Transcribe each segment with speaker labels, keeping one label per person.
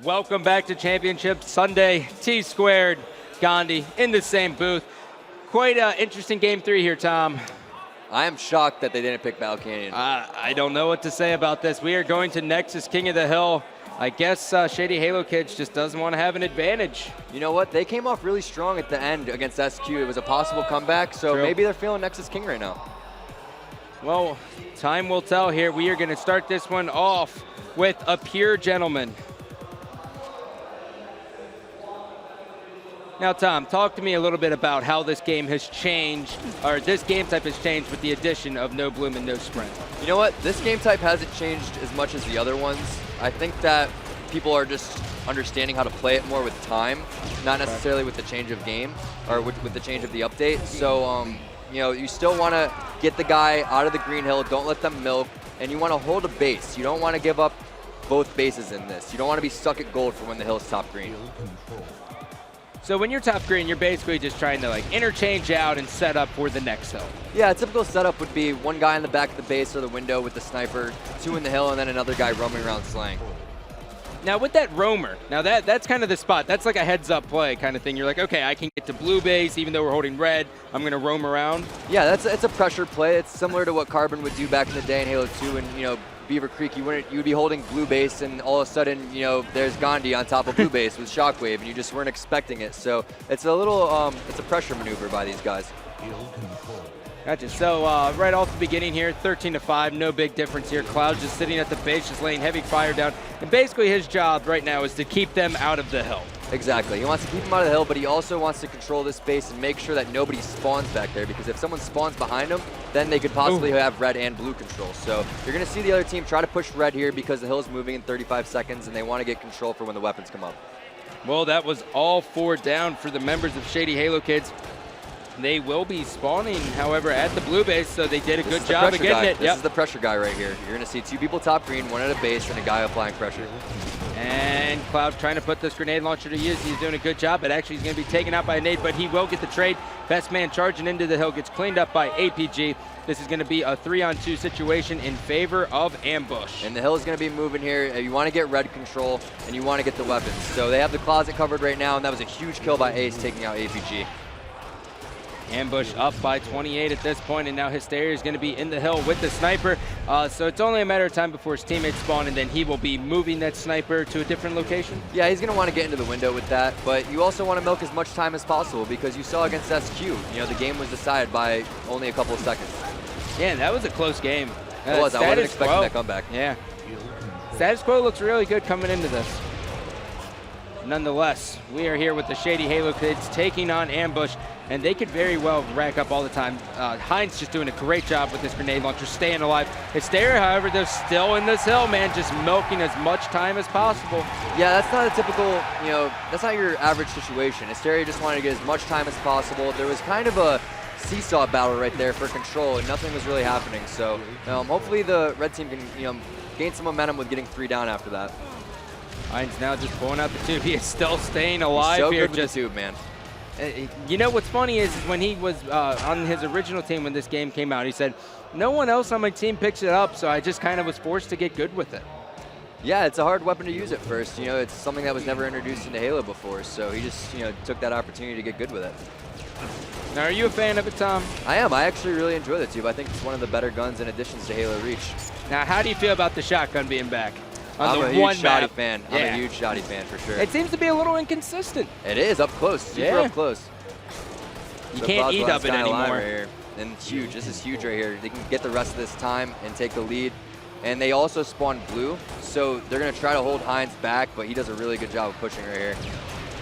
Speaker 1: Welcome back to Championship Sunday. T-squared, Gandhi in the same booth. Quite an interesting game 3 here, Tom.
Speaker 2: I am shocked that they didn't pick Battle Canyon.
Speaker 1: I don't know what to say about this. We are going to Nexus King of the Hill. I guess Shady Halo Kids just doesn't want to have an advantage.
Speaker 2: You know what? They came off really strong at the end against SQ. It was a possible comeback, so maybe they're feeling Nexus King right now.
Speaker 1: Well, time will tell here. We are going to start this one off with a pure gentleman. Now, Tom, talk to me a little bit about how this game has changed, or this game type has changed with the addition of no bloom and no sprint.
Speaker 2: You know what? This game type hasn't changed as much as the other ones. I think that people are just understanding how to play it more with time, not necessarily with the change of game, or with the change of the update. So, you know, you still want to get the guy out of the green hill, don't let them milk, and you want to hold a base. You don't want to give up both bases in this. You don't want to be stuck at gold for when the hill's top green.
Speaker 1: So when you're top green, you're basically just trying to like interchange out and set up for the next hill.
Speaker 2: Yeah, a typical setup would be one guy in the back of the base or the window with the sniper, 2 in the hill, and then another guy roaming around slaying.
Speaker 1: Now with that roamer, now that's kind of the spot. That's like a heads up play kind of thing. You're like, okay, I can get to blue base even though we're holding red. I'm going to roam around.
Speaker 2: Yeah, it's a pressure play. It's similar to what Carbon would do back in the day in Halo 2, and you know, Beaver Creek, you would be holding blue base, and all of a sudden, you know, there's Gandhi on top of blue base with Shockwave, and you just weren't expecting it. So it's a little, it's a pressure maneuver by these guys.
Speaker 1: Gotcha. So right off the beginning here, 13-5, no big difference here. Cloud's just sitting at the base, just laying heavy fire down, and basically his job right now is to keep them out of the hill.
Speaker 2: Exactly. He wants to keep them out of the hill, but he also wants to control this space and make sure that nobody spawns back there, because if someone spawns behind him, then they could possibly have red and blue control. So you're going to see the other team try to push red here because the hill is moving in 35 seconds, and they want to get control for when the weapons come up.
Speaker 1: Well, that was all 4 down for the members of Shady Halo Kids. They will be spawning, however, at the blue base, so they did a good job of getting it.
Speaker 2: This is the pressure guy right here. You're going to see 2 people top green, 1 at a base, and a guy applying pressure.
Speaker 1: And Cloud trying to put this grenade launcher to use. He's doing a good job, but actually he's going to be taken out by a nade, but he will get the trade. Best man charging into the hill, gets cleaned up by APG. This is going to be a 3-on-2 situation in favor of Ambush.
Speaker 2: And the hill is going to be moving here. You want to get red control, and you want to get the weapons. So they have the closet covered right now, and that was a huge kill by Ace, taking out APG.
Speaker 1: Ambush up by 28 at this point, and now Hysteria is going to be in the hill with the sniper. So it's only a matter of time before his teammates spawn, and then he will be moving that sniper to a different location.
Speaker 2: Yeah, he's going to want to get into the window with that, but you also want to milk as much time as possible, because you saw against SQ, you know, the game was decided by only a couple of seconds.
Speaker 1: Yeah, that was a close game.
Speaker 2: It was. I wasn't expecting that comeback.
Speaker 1: Yeah. Status Quo looks really good coming into this. Nonetheless, we are here with the Shady Halo Kids taking on Ambush, and they could very well rack up all the time. Heinz just doing a great job with this grenade launcher, staying alive. Hysteria, however, they're still in this hill, man, just milking as much time as possible.
Speaker 2: Yeah, that's not a typical, you know, that's not your average situation. Hysteria just wanted to get as much time as possible. There was kind of a seesaw battle right there for control, and nothing was really happening. So hopefully the red team can, you know, gain some momentum with getting 3 down after that.
Speaker 1: Heinz now just pulling out the tube. He is still staying alive
Speaker 2: He's so
Speaker 1: here.
Speaker 2: Good with the tube, man.
Speaker 1: You know what's funny is when he was on his original team when this game came out, he said, no one else on my team picks it up, so I just kind of was forced to get good with it.
Speaker 2: Yeah, it's a hard weapon to use at first. You know, it's something that was never introduced into Halo before, so he just, you know, took that opportunity to get good with it.
Speaker 1: Now, are you a fan of it, Tom?
Speaker 2: I am. I actually really enjoy the tube. I think it's one of the better guns in additions to Halo Reach.
Speaker 1: Now, how do you feel about the shotgun being back?
Speaker 2: I'm a huge Shady fan. I'm a huge Shady fan for sure.
Speaker 1: It seems to be a little inconsistent.
Speaker 2: It is up close, super up close.
Speaker 1: You can't E-dub it anymore.
Speaker 2: Right here. And it's huge. This is huge right here. They can get the rest of this time and take the lead. And they also spawn blue, so they're going to try to hold Heinz back, but he does a really good job of pushing right here.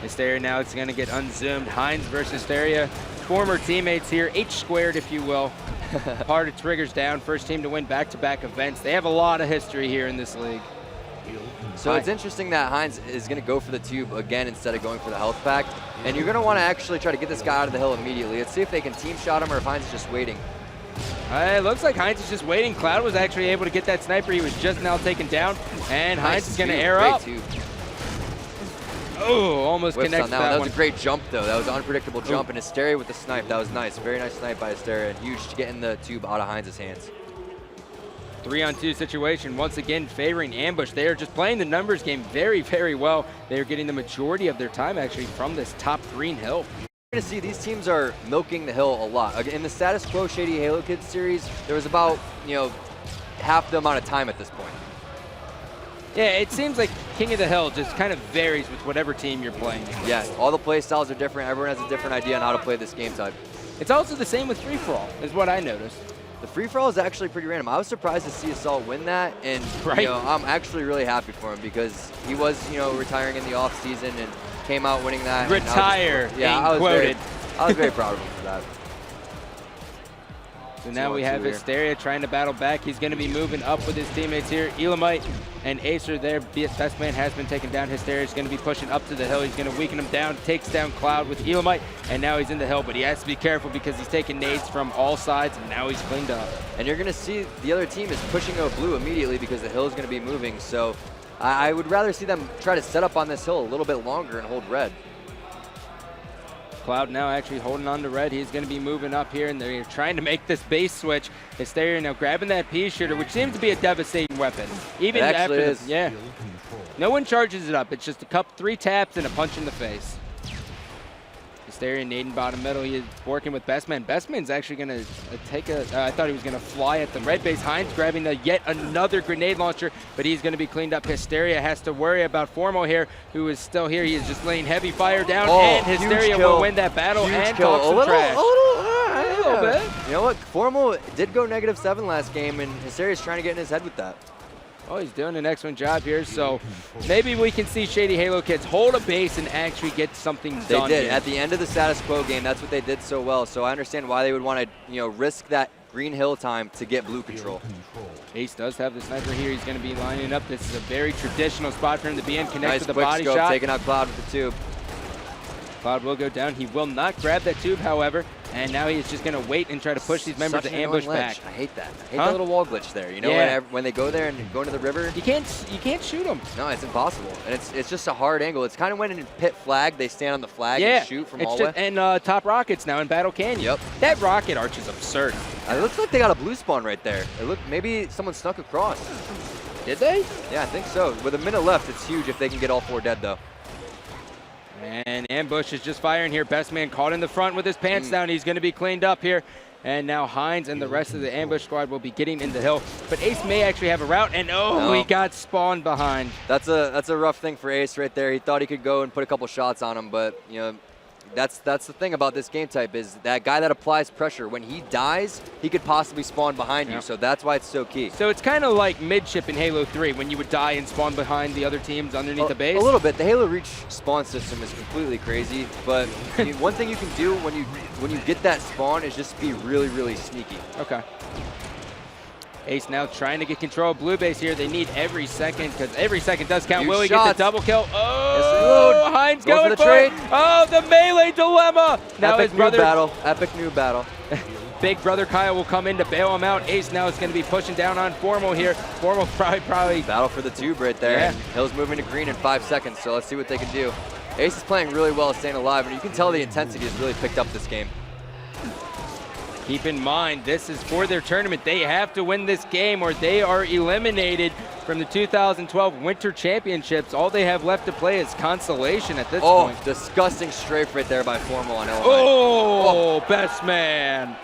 Speaker 1: Hysteria now it's going to get unzoomed. Heinz versus Hysteria. Former teammates here, H-squared if you will. Part of Triggers down, first team to win back-to-back events. They have a lot of history here in this league.
Speaker 2: So it's interesting that Heinz is going to go for the tube again instead of going for the health pack. And you're going to want to actually try to get this guy out of the hill immediately. Let's see if they can team shot him or if Heinz is just waiting.
Speaker 1: It looks like Heinz is just waiting. Cloud was actually able to get that sniper. He was just now taken down. And Heinz is going to air up.
Speaker 2: Tube.
Speaker 1: Oh, almost
Speaker 2: Whips
Speaker 1: connects
Speaker 2: on that was a great jump, though. That was an unpredictable jump. And Hysteria with the snipe. That was nice. Very nice snipe by Hysteria. Huge to get in the tube out of Heinz's hands.
Speaker 1: 3-on-2 situation, once again favoring Ambush. They are just playing the numbers game very, very well. They are getting the majority of their time actually from this top green hill.
Speaker 2: You're gonna see these teams are milking the hill a lot. In the status quo Shady Halo Kids series, there was about, half the amount of time at this point.
Speaker 1: Yeah, it seems like King of the Hill just kind of varies with whatever team you're playing.
Speaker 2: Yes, all the play styles are different. Everyone has a different idea on how to play this game type.
Speaker 1: It's also the same with free-for-all, is what I noticed.
Speaker 2: The free-for-all is actually pretty random. I was surprised to see Assault win that, and I'm actually really happy for him because he was, retiring in the off-season and came out winning that.
Speaker 1: Retire,
Speaker 2: I was
Speaker 1: quoted.
Speaker 2: I was very proud of him for that.
Speaker 1: So now we have Hysteria trying to battle back. He's going to be moving up with his teammates here. Elamite and Ace are there. Best Man has been taken down. Hysteria is going to be pushing up to the hill. He's going to weaken him down, takes down Cloud with Elamite, and now he's in the hill. But he has to be careful because he's taking nades from all sides, and now he's cleaned up.
Speaker 2: And you're going to see the other team is pushing out blue immediately because the hill is going to be moving. So I would rather see them try to set up on this hill a little bit longer and hold red.
Speaker 1: Cloud now actually holding on to red. He's going to be moving up here, and they're trying to make this base switch. Hysteria now grabbing that pea shooter, which seems to be a devastating weapon. Even
Speaker 2: it
Speaker 1: after
Speaker 2: is.
Speaker 1: Yeah. No one charges it up. It's just a 3 taps and a punch in the face. Hysteria nading bottom middle. He is working with Bestman. Bestman's actually going to take I thought he was going to fly at the red base. Hines grabbing yet another grenade launcher, but he's going to be cleaned up. Hysteria has to worry about Formo here, who is still here. He is just laying heavy fire down, and Hysteria will win that battle and talk some trash.
Speaker 2: A little bit. You know what? Formo did go -7 last game, and Hysteria's trying to get in his head with that.
Speaker 1: Oh, he's doing an excellent job here, so maybe we can see Shady Halo Kids hold a base and actually get something done.
Speaker 2: They did.
Speaker 1: Here.
Speaker 2: At the end of the status quo game, that's what they did so well, so I understand why they would want to, risk that green hill time to get blue control.
Speaker 1: Ace does have the sniper here. He's going to be lining up. This is a very traditional spot for him to be in. Connect
Speaker 2: Nice
Speaker 1: with the
Speaker 2: quick
Speaker 1: body
Speaker 2: scope,
Speaker 1: shot.
Speaker 2: taking out Cloud with the tube.
Speaker 1: Cloud will go down. He will not grab that tube, however, and now he's just going to wait and try to push these members to ambush back.
Speaker 2: I hate that. I hate the little wall glitch there. When they go there and go into the river.
Speaker 1: You can't shoot them.
Speaker 2: No, it's impossible, and it's just a hard angle. It's kind of when in pit flag they stand on the flag and shoot from all the way.
Speaker 1: And top rockets now in Battle Canyon.
Speaker 2: Yep.
Speaker 1: That rocket arch is absurd.
Speaker 2: It looks like they got a blue spawn right there. Maybe someone snuck across.
Speaker 1: Did they?
Speaker 2: Yeah, I think so. With a minute left, it's huge if they can get all 4 dead though.
Speaker 1: And Ambush is just firing here. Best Man caught in the front with his pants down. He's going to be cleaned up here. And now Hines and the rest of the Ambush squad will be getting in the hill. But Ace may actually have a route, and he got spawned behind.
Speaker 2: That's a rough thing for Ace right there. He thought he could go and put a couple shots on him, but that's the thing about this game type is that guy that applies pressure, when he dies, he could possibly spawn behind you, so that's why it's so key.
Speaker 1: So it's kind of like midship in Halo 3 when you would die and spawn behind the other teams underneath the base?
Speaker 2: A little bit. The Halo Reach spawn system is completely crazy, but one thing you can do when you get that spawn is just be really, really sneaky.
Speaker 1: Okay. Ace now trying to get control of blue base here. They need every second because every second does count. Will he get the double kill? Oh, Hines going for it. Oh, the melee dilemma. Now
Speaker 2: Epic
Speaker 1: his brother.
Speaker 2: Epic new battle.
Speaker 1: Big brother Kyle will come in to bail him out. Ace now is going to be pushing down on Formo here. Formo probably.
Speaker 2: Battle for the tube right there.
Speaker 1: Yeah.
Speaker 2: And Hill's moving to green in 5 seconds, so let's see what they can do. Ace is playing really well, staying alive, and you can tell the intensity has really picked up this game.
Speaker 1: Keep in mind, this is for their tournament. They have to win this game or they are eliminated from the 2012 Winter Championships. All they have left to play is consolation at this point.
Speaker 2: Oh, disgusting strafe right there by Formo on Elamite.
Speaker 1: Oh, Best Man.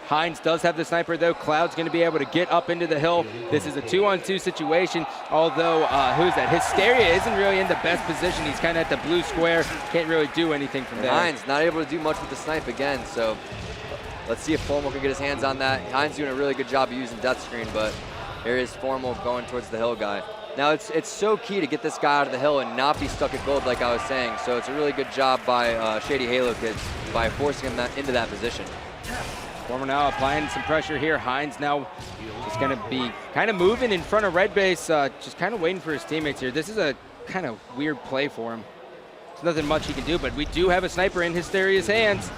Speaker 1: Hines does have the sniper, though. Cloud's going to be able to get up into the hill. This is a 2-on-2 situation, although, who's that? Hysteria isn't really in the best position. He's kind of at the blue square. Can't really do anything from there.
Speaker 2: Hines not able to do much with the snipe again, so let's see if Formo can get his hands on that. Hines doing a really good job of using death screen, but here is Formo going towards the hill guy. Now, it's so key to get this guy out of the hill and not be stuck at gold like I was saying, so it's a really good job by Shady Halo Kids by forcing him into that position.
Speaker 1: Formo now applying some pressure here. Hines now is going to be kind of moving in front of red base, just kind of waiting for his teammates here. This is a kind of weird play for him. There's nothing much he can do, but we do have a sniper in Hysteria's hands.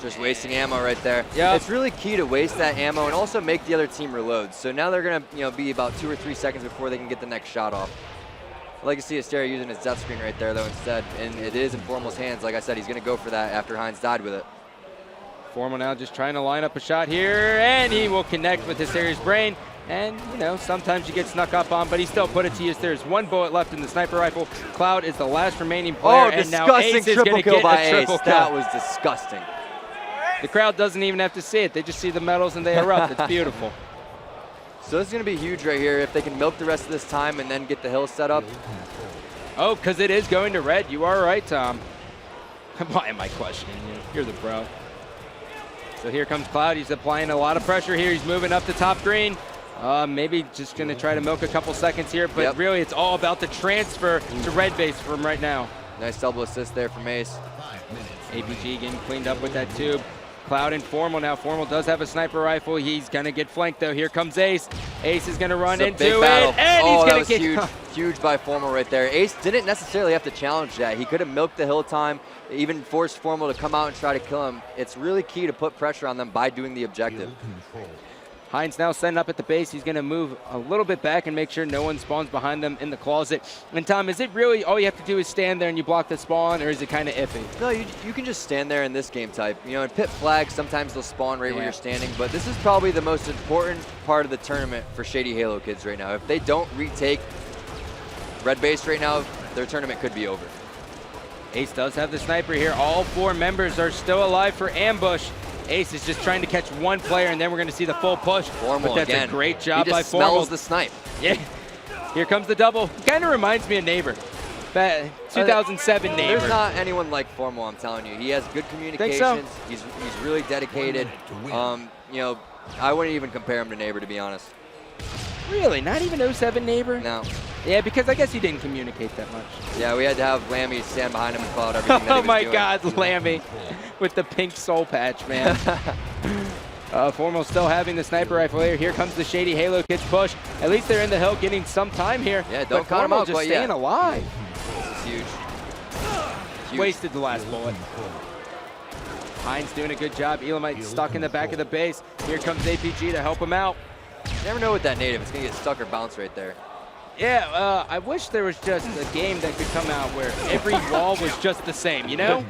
Speaker 2: Just wasting ammo right there.
Speaker 1: Yeah.
Speaker 2: It's really key to waste that ammo and also make the other team reload. So now they're going to be about 2 or 3 seconds before they can get the next shot off. I'd like to see Hysteria using his death screen right there, though, instead. And it is in Formo's hands. Like I said, he's going to go for that after Hines died with it.
Speaker 1: Formo now just trying to line up a shot here, and he will connect with Hysteria's brain. And, you know, sometimes you get snuck up on, but he still put it to use. There's 1 bullet left in the sniper rifle. Cloud is the last remaining player, and now Ace is going to get a triple kill.
Speaker 2: That was disgusting.
Speaker 1: The crowd doesn't even have to see it. They just see the medals and they erupt. It's beautiful.
Speaker 2: So this is going to be huge right here if they can milk the rest of this time and then get the hill set up.
Speaker 1: Oh, because it is going to red. You are right, Tom. Why am I questioning you? You're the pro. So here comes Cloud. He's applying a lot of pressure here. He's moving up to top green. Maybe just going to try to milk a couple seconds here, but really it's all about the transfer to red base from right now.
Speaker 2: Nice double assist there from Ace.
Speaker 1: APG getting cleaned up with that tube. Cloud and Formal now. Formal does have a sniper rifle. He's going to get flanked though. Here comes Ace. Ace is going to run into it, and he's going to get
Speaker 2: huge, huge by Formal right there. Ace didn't necessarily have to challenge that. He could have milked the hill time, even forced Formal to come out and try to kill him. It's really key to put pressure on them by doing the objective.
Speaker 1: Hines now setting up at the base. He's going to move a little bit back and make sure no one spawns behind them in the closet. And Tom, is it really all you have to do is stand there and you block the spawn, or is it kind of iffy?
Speaker 2: No, you can just stand there in this game type. You know, in pit flags, sometimes they'll spawn right where you're standing, but this is probably the most important part of the tournament for Shady Halo kids right now. If they don't retake red base right now, their tournament could be over.
Speaker 1: Ace does have the sniper here. All 4 members are still alive for ambush. Ace is just trying to catch 1 player, and then we're going to see the full push.
Speaker 2: Formal
Speaker 1: but that's
Speaker 2: again.
Speaker 1: A great job by Formal.
Speaker 2: He just smells the snipe.
Speaker 1: Yeah. Here comes the double. Kind of reminds me of Neighbor. 2007 Neighbor.
Speaker 2: There's not anyone like Formal, I'm telling you. He has good communications.
Speaker 1: So?
Speaker 2: He's really dedicated. You know, I wouldn't even compare him to Neighbor, to be honest.
Speaker 1: Really? Not even 07 Neighbor?
Speaker 2: No.
Speaker 1: Yeah, because I guess he didn't communicate that much.
Speaker 2: Yeah, we had to have Lammy stand behind him and call out everything that he was
Speaker 1: Oh my
Speaker 2: doing.
Speaker 1: God, Lammy with the pink soul patch, man. Formal still having the sniper rifle here. Here comes the Shady Halo kids push. At least they're in the hill getting some time here.
Speaker 2: Yeah, don't count them
Speaker 1: out
Speaker 2: out
Speaker 1: just
Speaker 2: quite
Speaker 1: staying
Speaker 2: yet.
Speaker 1: alive.
Speaker 2: This is huge.
Speaker 1: Wasted the last bullet. Hines doing a good job. Elamite stuck in the back of the base. Here comes APG to help him out.
Speaker 2: You never know with that native. It's going to get stuck or bounce right there.
Speaker 1: Yeah, I wish there was just a game that could come out where every wall was just the same, you know?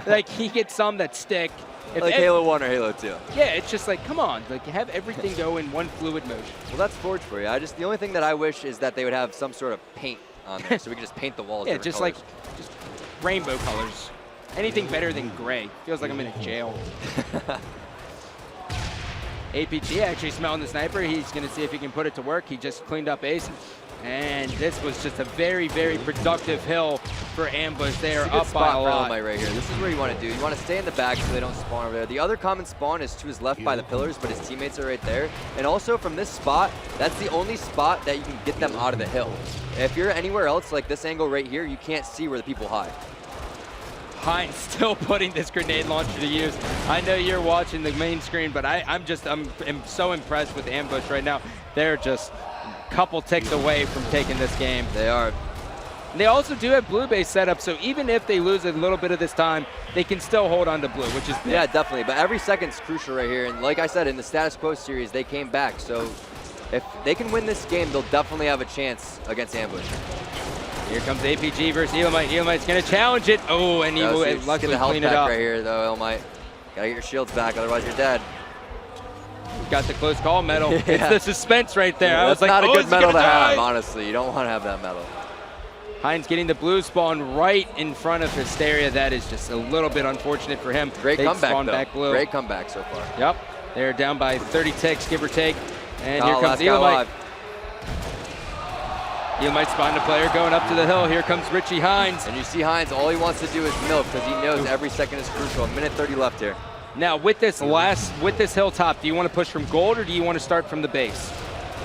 Speaker 1: Like, he gets some that stick.
Speaker 2: Like Halo 1 or Halo 2.
Speaker 1: Yeah, it's just like, come on. Like, have everything go in one fluid motion.
Speaker 2: Well, that's Forge for you. The only thing that I wish is that they would have some sort of paint on there so we could just paint the walls
Speaker 1: Yeah, just
Speaker 2: colors.
Speaker 1: like, just rainbow colors. Anything better than gray. Feels like I'm in a jail. APG actually smelling the sniper. He's going to see if he can put it to work. He just cleaned up Ace. And this was just a very, very productive hill for ambush. They are up by a lot.
Speaker 2: Right here. This is where you want to do. You want to stay in the back so they don't spawn over there. The other common spawn is to his left by the pillars, but his teammates are right there. And also from this spot, that's the only spot that you can get them out of the hill. If you're anywhere else, like this angle right here, you can't see where the people hide.
Speaker 1: Hines still putting this grenade launcher to use. I know you're watching the main screen, but I'm so impressed with ambush right now. They're just a couple ticks away from taking this game.
Speaker 2: They are.
Speaker 1: And they also do have blue base set up, so even if they lose a little bit of this time, they can still hold on to blue, which is big.
Speaker 2: Yeah, definitely. But every second's crucial right here. And like I said, in the status quo series, they came back. So if they can win this game, they'll definitely have a chance against ambush.
Speaker 1: Here comes APG versus Elamite. Elamite's going to challenge it. Oh, and he will luckily clean it up.
Speaker 2: Right here, though, Elamite. Gotta get your shields back, otherwise you're dead.
Speaker 1: Got the close call medal. Yeah. It's the suspense right there.
Speaker 2: Yeah,
Speaker 1: I was like,
Speaker 2: not a good medal to
Speaker 1: die?
Speaker 2: have, honestly. You don't want to have that medal.
Speaker 1: Hines getting the blue spawn right in front of Hysteria. That is just a little bit unfortunate for him.
Speaker 2: Great comeback, though.
Speaker 1: Back blue.
Speaker 2: Great comeback so far.
Speaker 1: Yep. They're down by 30 ticks, give or take. And here comes Elamite. Elamite spawned a player going up to the hill. Here comes Richie Hines.
Speaker 2: And you see Hines, all he wants to do is milk because he knows every second is crucial. A minute 30 left here.
Speaker 1: Now with this hilltop, do you want to push from gold or do you want to start from the base?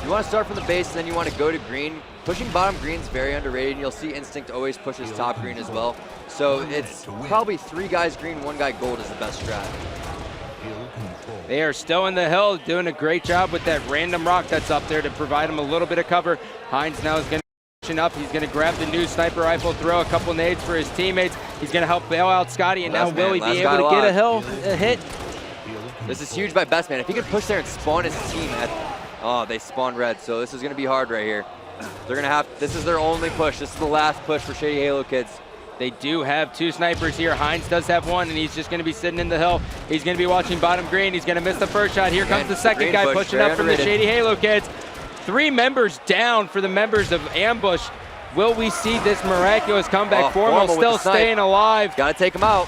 Speaker 2: You want to start from the base and then you want to go to green. Pushing bottom green is very underrated. You'll see Instinct always pushes top green as well. So it's probably 3 guys green, 1 guy gold is the best strat.
Speaker 1: They are still in the hill, doing a great job with that random rock that's up there to provide him a little bit of cover. Hines now is going to up. He's going to grab the new sniper rifle, throw a couple nades for his teammates. He's going to help bail out Scotty, and now will he be able to get a hit?
Speaker 2: This is huge by Bestman. If he could push there and spawn his team oh, they spawned red, so this is going to be hard right here. They're going to have, this is their only push. This is the last push for Shady Halo kids.
Speaker 1: They do have 2 snipers here. Hines does have 1, and he's just going to be sitting in the hill. He's going to be watching bottom green. He's going to miss the first shot. Here comes the second guy pushing up from the Shady Halo kids. 3 members down for the members of Ambush. Will we see this miraculous comeback? Formal still staying alive.
Speaker 2: Got to take him out.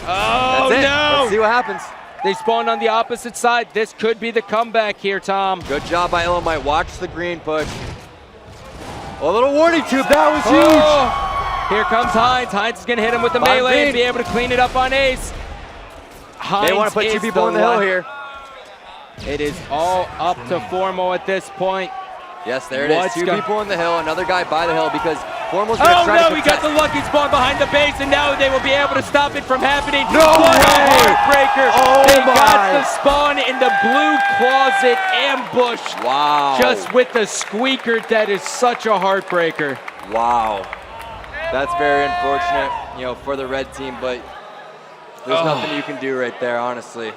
Speaker 1: Oh,
Speaker 2: That's it.
Speaker 1: no.
Speaker 2: Let's see what happens.
Speaker 1: They spawned on the opposite side. This could be the comeback here, Tom.
Speaker 2: Good job by Illinois. Watch the green push. A little warning tube. That was huge.
Speaker 1: Here comes Hines. Hines is going to hit him with the melee and be able to clean it up on Ace. Hines
Speaker 2: they want to put 2 people on the hill here.
Speaker 1: It is all up to Formal at this point.
Speaker 2: Yes, there it is. 2 people on the hill, another guy by the hill because Formal's going to try to
Speaker 1: he got the lucky spawn behind the base, and now they will be able to stop it from happening.
Speaker 2: No
Speaker 1: what
Speaker 2: way!
Speaker 1: a heartbreaker. They
Speaker 2: my.
Speaker 1: got the spawn in the blue closet ambush.
Speaker 2: Wow.
Speaker 1: Just with the squeaker. That is such a heartbreaker.
Speaker 2: Wow. That's very unfortunate, for the red team, but there's nothing you can do right there, honestly.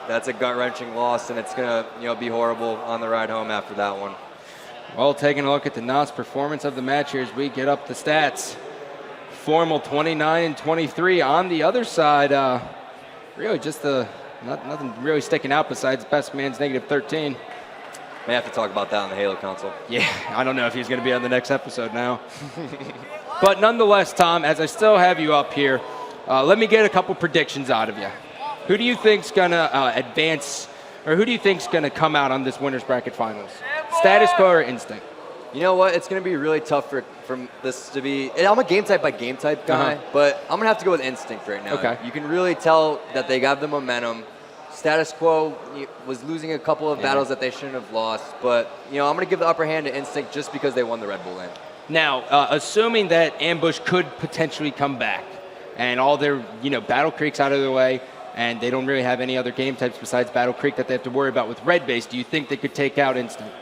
Speaker 2: That's a gut-wrenching loss, and it's going to, be horrible on the ride home after that one.
Speaker 1: Well, taking a look at the NOS performance of the match here as we get up the stats. Formal 29 and 23. On the other side, really just nothing really sticking out besides best man's negative 13.
Speaker 2: May have to talk about that on the Halo console.
Speaker 1: Yeah, I don't know if he's going to be on the next episode now. But nonetheless, Tom, as I still have you up here, let me get a couple predictions out of you. Who do you think's going to advance, or who do you think's going to come out on this winner's bracket finals? Status quo or Instinct?
Speaker 2: You know what? It's going to be really tough for this to be. I'm a game type by game type guy, but I'm going to have to go with Instinct right now.
Speaker 1: Okay.
Speaker 2: You can really tell that they got the momentum. Status quo was losing a couple of battles that they shouldn't have lost, but I'm going to give the upper hand to Instinct just because they won the Red Bull lane.
Speaker 1: Now, assuming that Ambush could potentially come back and all their Battle Creek's out of their way, and they don't really have any other game types besides Battle Creek that they have to worry about with red base, do you think they could take out Instinct?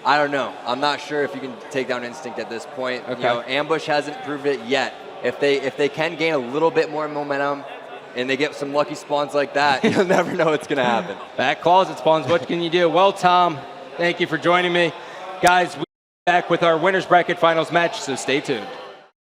Speaker 2: I don't know. I'm not sure if you can take down Instinct at this point.
Speaker 1: Okay.
Speaker 2: Ambush hasn't proved it yet. If they can gain a little bit more momentum and they get some lucky spawns like that, you'll never know what's going to happen.
Speaker 1: Back closet spawns, what can you do? Well, Tom, thank you for joining me. Guys, we'll be back with our winner's bracket finals match, so stay tuned.